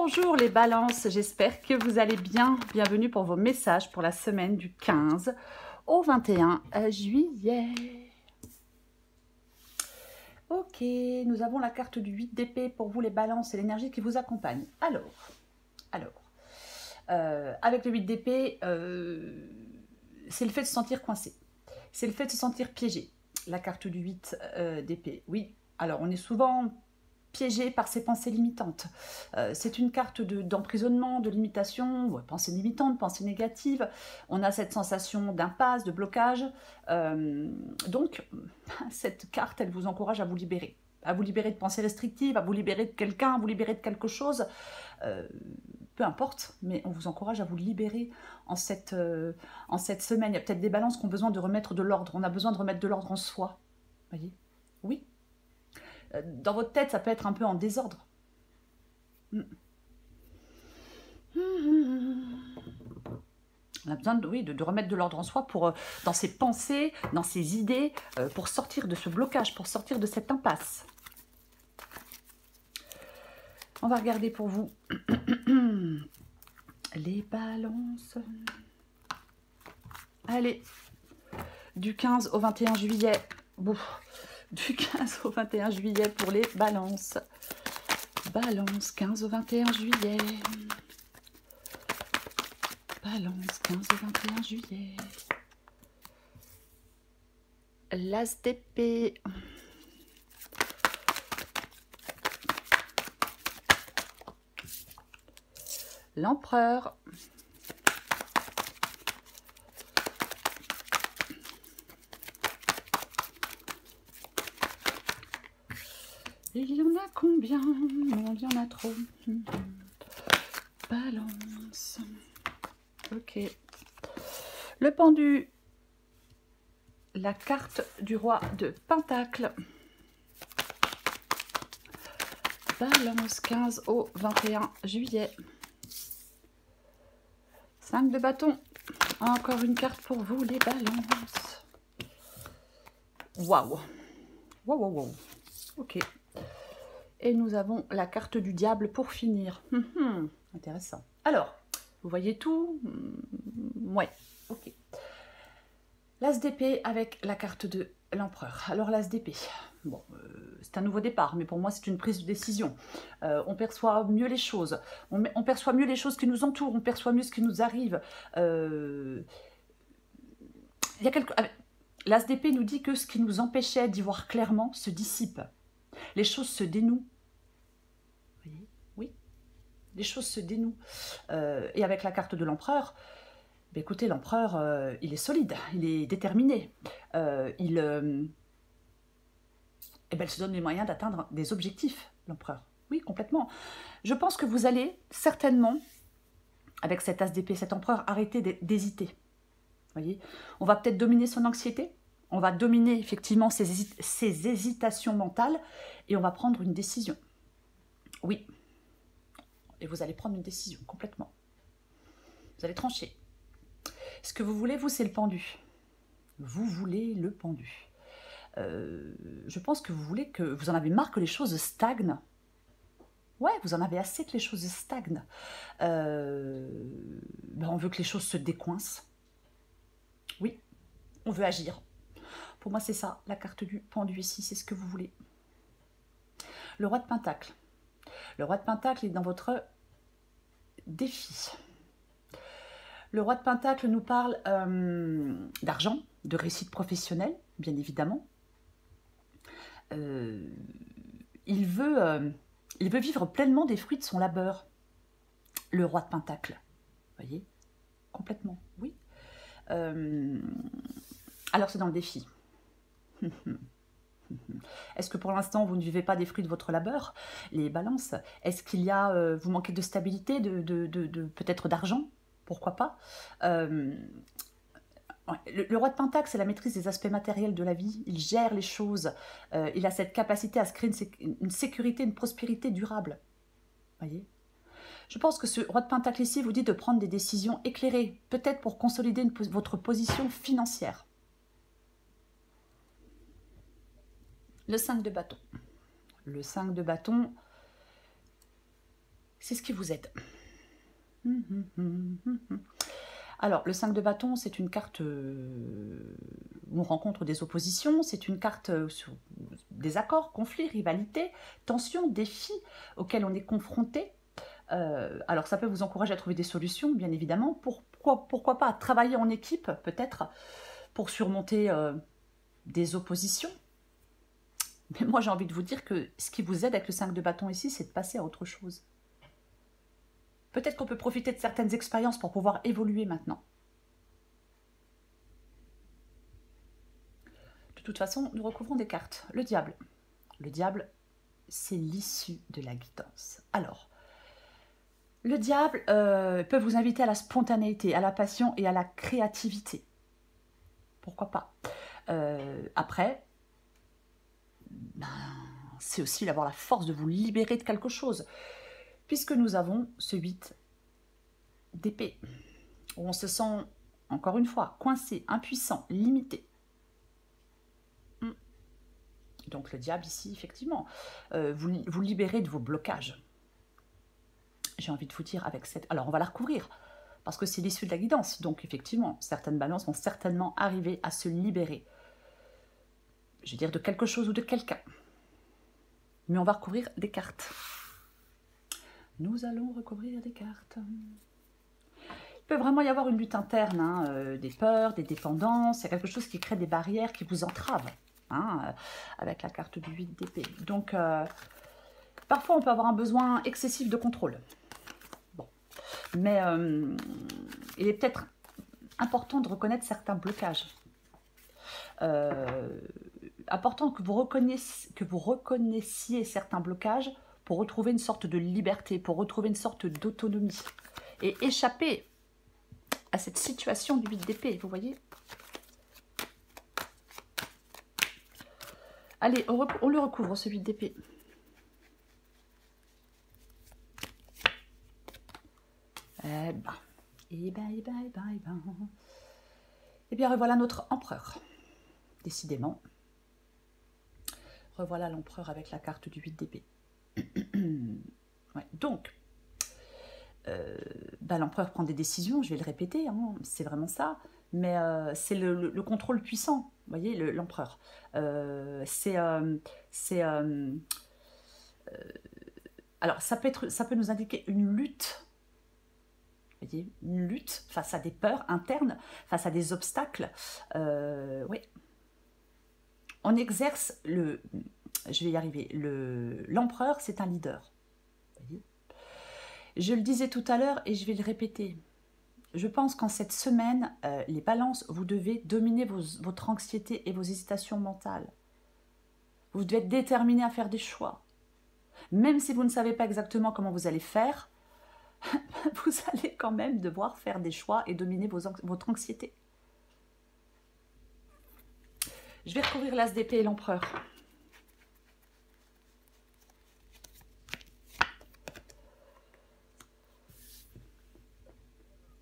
Bonjour les balances, j'espère que vous allez bien. Bienvenue pour vos messages pour la semaine du 15 au 21 juillet. Ok, nous avons la carte du 8 d'épée pour vous les balances et l'énergie qui vous accompagne. Avec le 8 d'épée, c'est le fait de se sentir coincé. C'est le fait de se sentir piégé. La carte du 8 d'épée, oui. Alors on est souvent piégé par ses pensées limitantes. C'est une carte d'emprisonnement, de limitation, ouais, pensées limitantes, pensées négatives. On a cette sensation d'impasse, de blocage. Donc, cette carte, elle vous encourage à vous libérer. À vous libérer de pensées restrictives, à vous libérer de quelqu'un, à vous libérer de quelque chose. Peu importe, mais on vous encourage à vous libérer en cette semaine. Il y a peut-être des balances qui ont besoin de remettre de l'ordre. On a besoin de remettre de l'ordre en soi. Vous voyez? Oui. Dans votre tête, ça peut être un peu en désordre. On a besoin de remettre de l'ordre en soi pour, dans ses pensées, dans ses idées, pour sortir de ce blocage, pour sortir de cette impasse. On va regarder pour vous les balances. Allez, du 15 au 21 juillet. Bon, du 15 au 21 juillet pour les balances. Balance, 15 au 21 juillet. Balance, 15 au 21 juillet. L'as d'épée. L'empereur. Il y en a combien? Non, il y en a trop. Balance. Ok. Le pendu. La carte du roi de Pentacle. Balance, 15 au 21 juillet. 5 de bâton. Encore une carte pour vous, les balances. Waouh. Waouh. Ok. Et nous avons la carte du diable pour finir. Intéressant. Alors, vous voyez tout? Ouais, ok. L'as d'épée avec la carte de l'empereur. Alors l'as d'épée, bon, c'est un nouveau départ, mais pour moi c'est une prise de décision. On perçoit mieux les choses, on perçoit mieux les choses qui nous entourent, on perçoit mieux ce qui nous arrive. Il y a l'as d'épée nous dit que ce qui nous empêchait d'y voir clairement se dissipe. Les choses se dénouent. Vous voyez? Oui, les choses se dénouent. Et avec la carte de l'empereur, ben écoutez, l'empereur, il est solide, il est déterminé. Il se donne les moyens d'atteindre des objectifs, l'empereur. Oui, complètement. Je pense que vous allez certainement, avec cet as d'épée, cet empereur, arrêter d'hésiter. Voyez, on va peut-être dominer son anxiété, on va dominer effectivement ses hésitations mentales et on va prendre une décision. Oui. Et vous allez prendre une décision, complètement. Vous allez trancher. Ce que vous voulez, vous, c'est le pendu. Vous voulez le pendu. Je pense que vous en avez marre que les choses stagnent. Ouais, vous en avez assez que les choses stagnent. On veut que les choses se décoincent. Oui, on veut agir. Pour moi, c'est ça, la carte du pendu ici, c'est ce que vous voulez. Le roi de Pentacle. Le roi de Pentacle est dans votre défi. Le roi de Pentacle nous parle d'argent, de réussite professionnelle, bien évidemment. Il veut vivre pleinement des fruits de son labeur. Le roi de Pentacle. Vous voyez? Complètement, oui. Alors, c'est dans le défi. Est-ce que pour l'instant, vous ne vivez pas des fruits de votre labeur? Les balances. Est-ce qu'il y a... vous manquez de stabilité, peut-être d'argent? Pourquoi pas? Le roi de Pentacle, c'est la maîtrise des aspects matériels de la vie. Il gère les choses. Il a cette capacité à se créer une sécurité, une prospérité durable. Voyez? Je pense que ce roi de Pentacle ici vous dit de prendre des décisions éclairées, peut-être pour consolider votre position financière. Le 5 de bâton. Le 5 de bâton, C'est ce qui vous aide. Alors, le 5 de bâton, c'est une carte où on rencontre des oppositions, c'est une carte sur des accords, conflits, rivalités, tensions, défis auxquels on est confronté. Alors, ça peut vous encourager à trouver des solutions, bien évidemment. Pourquoi pas travailler en équipe, peut-être, pour surmonter des oppositions. Mais moi, j'ai envie de vous dire que ce qui vous aide avec le 5 de bâton ici, c'est de passer à autre chose. Peut-être qu'on peut profiter de certaines expériences pour pouvoir évoluer maintenant. De toute façon, nous recouvrons des cartes. Le diable. Le diable, c'est l'issue de la guidance. Alors, le diable peut vous inviter à la spontanéité, à la passion et à la créativité. Pourquoi pas. Après, ben, c'est aussi d'avoir la force de vous libérer de quelque chose. Puisque nous avons ce 8 d'épée, où on se sent, encore une fois, coincé, impuissant, limité. Donc le diable ici, effectivement, vous libérez de vos blocages. J'ai envie de vous dire avec cette... Alors on va la recouvrir, parce que c'est l'issue de la guidance. Donc effectivement, certaines balances vont certainement arriver à se libérer. Je veux dire de quelque chose ou de quelqu'un. Mais on va recouvrir des cartes. Nous allons recouvrir des cartes. Il peut vraiment y avoir une lutte interne, hein, des peurs, des dépendances. Il y a quelque chose qui crée des barrières, qui vous entrave, hein, avec la carte du 8 d'épée. Donc, parfois, on peut avoir un besoin excessif de contrôle. Bon. Mais il est peut-être important de reconnaître certains blocages. Important que vous reconnaissiez certains blocages pour retrouver une sorte de liberté, pour retrouver une sorte d'autonomie et échapper à cette situation du 8 d'épée, vous voyez. Allez, on le recouvre, ce 8 d'épée. Eh bien, revoilà notre empereur, décidément. Revoilà l'empereur avec la carte du 8 d'épée. Ouais, donc, l'empereur prend des décisions, je vais le répéter, hein, c'est vraiment ça, mais c'est le contrôle puissant, vous voyez, l'empereur. Alors, ça peut nous indiquer une lutte, vous voyez, une lutte face à des peurs internes, face à des obstacles. Oui. On exerce je vais y arriver, l'empereur, c'est un leader. Vous voyez, je le disais tout à l'heure et je vais le répéter. Je pense qu'en cette semaine, les balances, vous devez dominer votre anxiété et vos hésitations mentales. Vous devez être déterminé à faire des choix. Même si vous ne savez pas exactement comment vous allez faire, vous allez quand même devoir faire des choix et dominer votre anxiété. Je vais recouvrir l'as d'épée et l'empereur.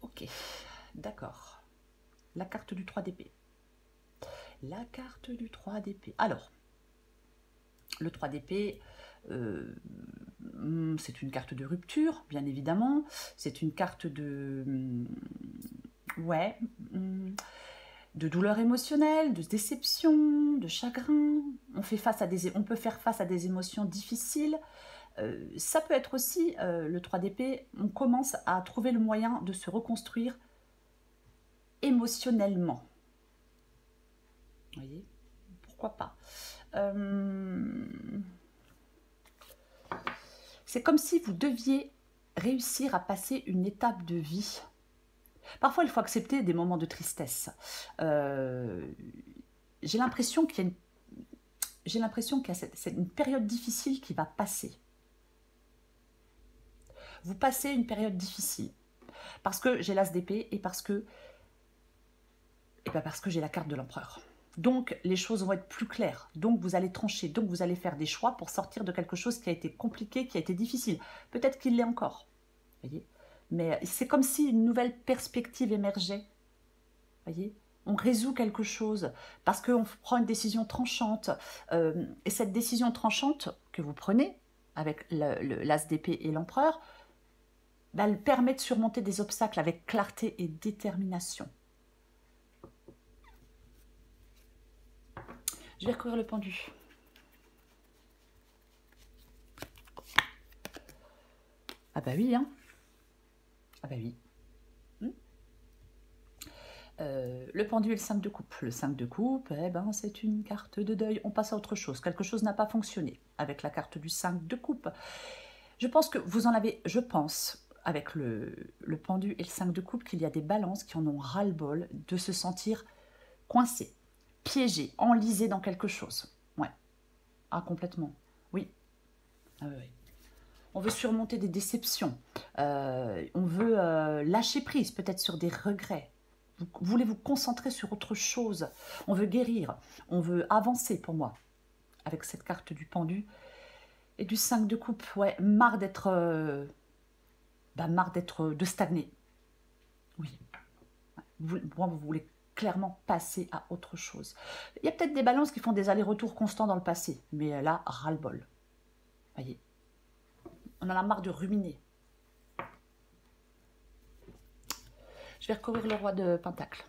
Ok, d'accord. La carte du 3 d'épée. La carte du 3 d'épée. Alors, le 3 d'épée, c'est une carte de rupture, bien évidemment. C'est une carte de... de douleur émotionnelle, de déception, de chagrin. On peut faire face à des émotions difficiles. Ça peut être aussi, le 3 d'épée, on commence à trouver le moyen de se reconstruire émotionnellement. Vous voyez, pourquoi pas. C'est comme si vous deviez réussir à passer une étape de vie. Parfois, il faut accepter des moments de tristesse. J'ai l'impression qu'il y a une période difficile qui va passer. Vous passez une période difficile. Parce que j'ai l'as d'épée et parce que j'ai la carte de l'empereur. Donc, les choses vont être plus claires. Donc, vous allez trancher. Donc, vous allez faire des choix pour sortir de quelque chose qui a été compliqué, qui a été difficile. Peut-être qu'il l'est encore. Voyez, mais c'est comme si une nouvelle perspective émergeait. Voyez, on résout quelque chose parce qu'on prend une décision tranchante. Et cette décision tranchante que vous prenez avec l'as d'épée et l'empereur, bah, elle permet de surmonter des obstacles avec clarté et détermination. Je vais recouvrir le pendu. Ah bah oui, hein. Ah bah oui. Le pendu et le 5 de coupe. Le 5 de coupe, eh ben, c'est une carte de deuil. On passe à autre chose. Quelque chose n'a pas fonctionné avec la carte du 5 de coupe. Je pense que vous en avez, je pense, avec le pendu et le 5 de coupe, qu'il y a des balances qui en ont ras-le-bol de se sentir coincés, piégés, enlisés dans quelque chose. Ouais. Ah, complètement. Oui. Ah, oui, oui. On veut surmonter des déceptions. On veut lâcher prise, peut-être sur des regrets. Vous voulez vous concentrer sur autre chose. On veut guérir. On veut avancer, pour moi, avec cette carte du pendu. Et du 5 de coupe, ouais, marre d'être... de stagner. Oui. Moi, vous voulez clairement passer à autre chose. Il y a peut-être des balances qui font des allers-retours constants dans le passé. Mais là, ras-le-bol. Voyez. On en a marre de ruminer. Je vais recouvrir le roi de Pentacle.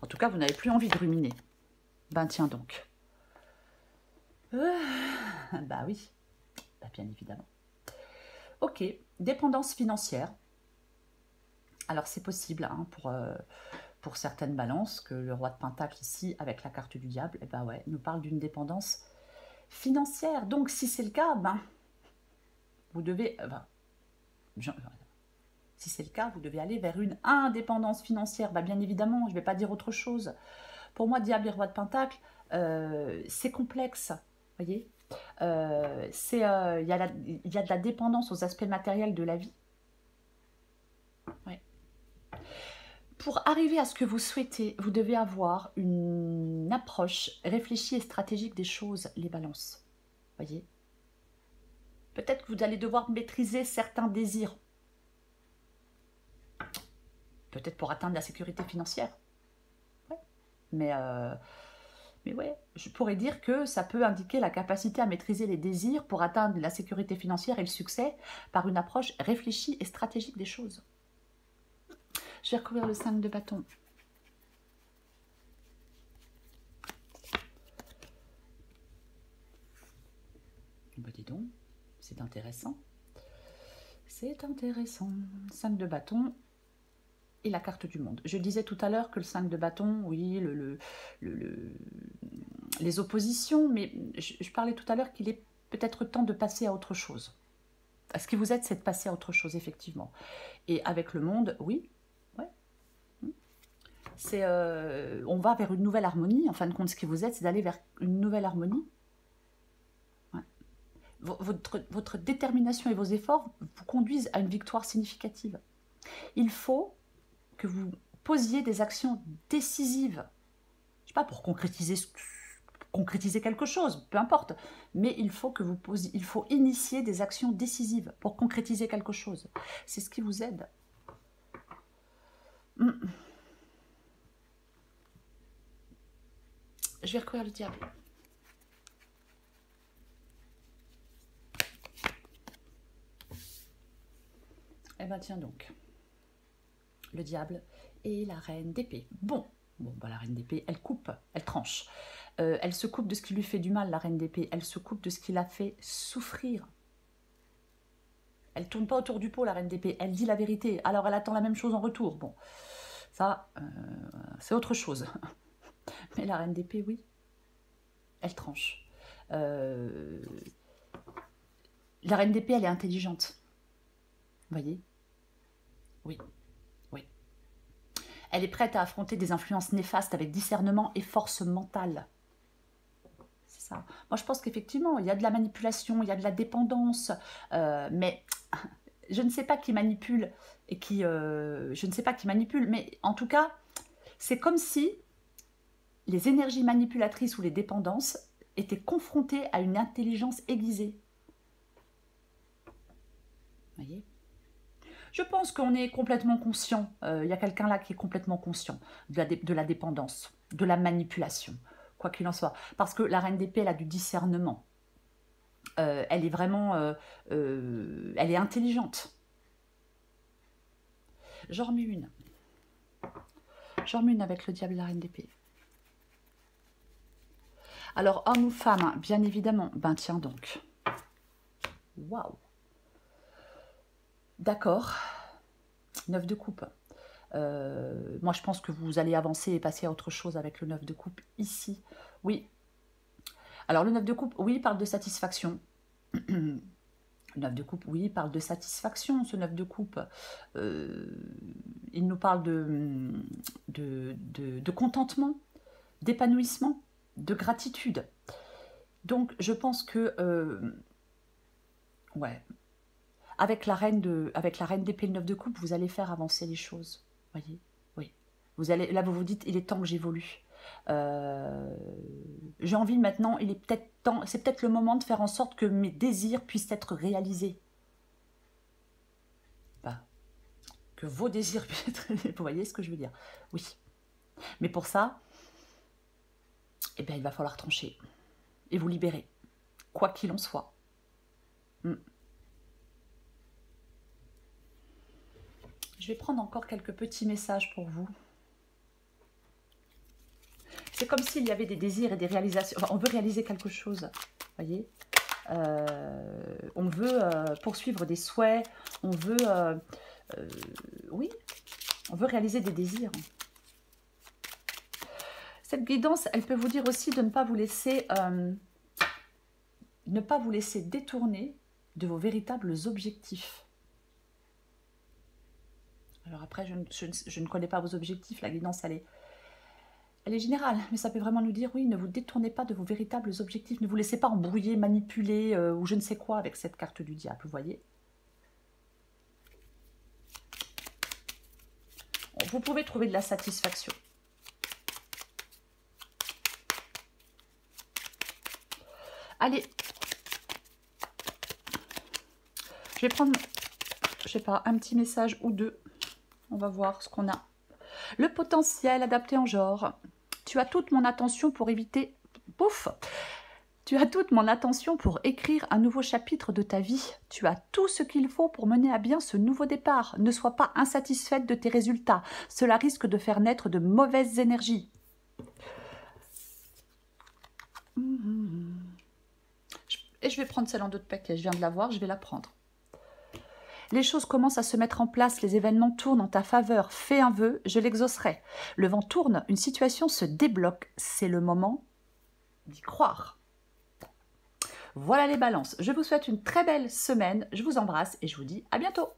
En tout cas, vous n'avez plus envie de ruminer. Ben tiens donc. Bah oui, bah, bien évidemment. Ok, dépendance financière. Alors c'est possible hein, pour certaines balances que le roi de Pentacle ici, avec la carte du diable, eh ben ouais, nous parle d'une dépendance financière. Donc si c'est le cas, ben, vous devez... si c'est le cas, vous devez aller vers une indépendance financière. Bah, bien évidemment, je ne vais pas dire autre chose. Pour moi, diable et roi de Pentacle, c'est complexe. Voyez, il y a de la dépendance aux aspects matériels de la vie. Ouais. Pour arriver à ce que vous souhaitez, vous devez avoir une approche réfléchie et stratégique des choses, les balances. Voyez. Peut-être que vous allez devoir maîtriser certains désirs. Peut-être pour atteindre la sécurité financière. Ouais. Mais ouais, je pourrais dire que ça peut indiquer la capacité à maîtriser les désirs pour atteindre la sécurité financière et le succès par une approche réfléchie et stratégique des choses. Je vais recouvrir le 5 de bâton. Bah dis donc, c'est intéressant. C'est intéressant. 5 de bâton et la carte du monde. Je disais tout à l'heure que le 5 de bâton, oui, les oppositions, mais je parlais tout à l'heure qu'il est peut-être temps de passer à autre chose. Ce qui vous aide, c'est de passer à autre chose, effectivement. Et avec le monde, oui, ouais. On va vers une nouvelle harmonie. En fin de compte, ce qui vous aide, c'est d'aller vers une nouvelle harmonie. Ouais. Votre détermination et vos efforts vous conduisent à une victoire significative. Il faut que vous posiez des actions décisives. Je sais pas, pour concrétiser quelque chose, peu importe. Mais il faut initier des actions décisives pour concrétiser quelque chose. C'est ce qui vous aide. Je vais recouvrir le diable. Eh bien, tiens donc. Le diable et la reine d'épée. Bon, bah, la reine d'épée, elle coupe, elle tranche. Elle se coupe de ce qui lui fait du mal, la reine d'épée. Elle se coupe de ce qui la fait souffrir. Elle tourne pas autour du pot, la reine d'épée. Elle dit la vérité. Alors, elle attend la même chose en retour. Bon, ça, c'est autre chose. Mais la reine d'épée, oui, elle tranche. La reine d'épée, elle est intelligente. Vous voyez? Oui. Oui. Elle est prête à affronter des influences néfastes avec discernement et force mentale. C'est ça. Moi, je pense qu'effectivement, il y a de la manipulation, il y a de la dépendance, mais je ne sais pas qui manipule et qui... je ne sais pas qui manipule, mais en tout cas, c'est comme si les énergies manipulatrices ou les dépendances étaient confrontées à une intelligence aiguisée. Vous voyez ? Je pense qu'on est complètement conscient. Il y a quelqu'un là qui est complètement conscient de la dépendance, de la manipulation, quoi qu'il en soit. Parce que la reine d'épée, elle a du discernement. elle est vraiment... elle est intelligente. J'en remets une. J'en remets une avec le diable et la reine d'épée. Alors, homme ou femme, bien évidemment. Ben tiens donc. Waouh. D'accord. 9 de coupe. Moi, je pense que vous allez avancer et passer à autre chose avec le 9 de coupe ici. Oui. Alors, le 9 de coupe, oui, parle de satisfaction. Le 9 de coupe, oui, parle de satisfaction, ce 9 de coupe. Il nous parle de contentement, d'épanouissement, de gratitude. Donc, je pense que... ouais. Avec la reine d'épée, le 9 de coupe, vous allez faire avancer les choses. Voyez, oui. Vous allez, là, vous vous dites, il est temps que j'évolue. J'ai envie maintenant, il est peut-être temps, c'est peut-être le moment de faire en sorte que mes désirs puissent être réalisés. Bah, que vos désirs puissent être réalisés. Vous voyez ce que je veux dire? Oui. Mais pour ça, eh bien, il va falloir trancher et vous libérer, quoi qu'il en soit. Je vais prendre encore quelques petits messages pour vous. C'est comme s'il y avait des désirs et des réalisations. Enfin, on veut réaliser quelque chose, voyez. On veut poursuivre des souhaits. On veut, oui, on veut réaliser des désirs. Cette guidance, elle peut vous dire aussi de ne pas vous laisser, détourner de vos véritables objectifs. Alors après, je ne connais pas vos objectifs. La guidance, elle est générale, mais ça peut vraiment nous dire, oui, ne vous détournez pas de vos véritables objectifs. Ne vous laissez pas embrouiller, manipuler ou je ne sais quoi avec cette carte du diable, vous voyez. Vous pouvez trouver de la satisfaction. Allez. Je vais prendre, je sais pas, un petit message ou deux. On va voir ce qu'on a. Le potentiel adapté en genre. Tu as toute mon attention pour éviter... Pouf! Tu as toute mon attention pour écrire un nouveau chapitre de ta vie. Tu as tout ce qu'il faut pour mener à bien ce nouveau départ. Ne sois pas insatisfaite de tes résultats. Cela risque de faire naître de mauvaises énergies. Et je vais prendre celle en 2 de paquet. Je viens de la voir, je vais la prendre. Les choses commencent à se mettre en place, les événements tournent en ta faveur. Fais un vœu, je l'exaucerai. Le vent tourne, une situation se débloque. C'est le moment d'y croire. Voilà les balances. Je vous souhaite une très belle semaine. Je vous embrasse et je vous dis à bientôt.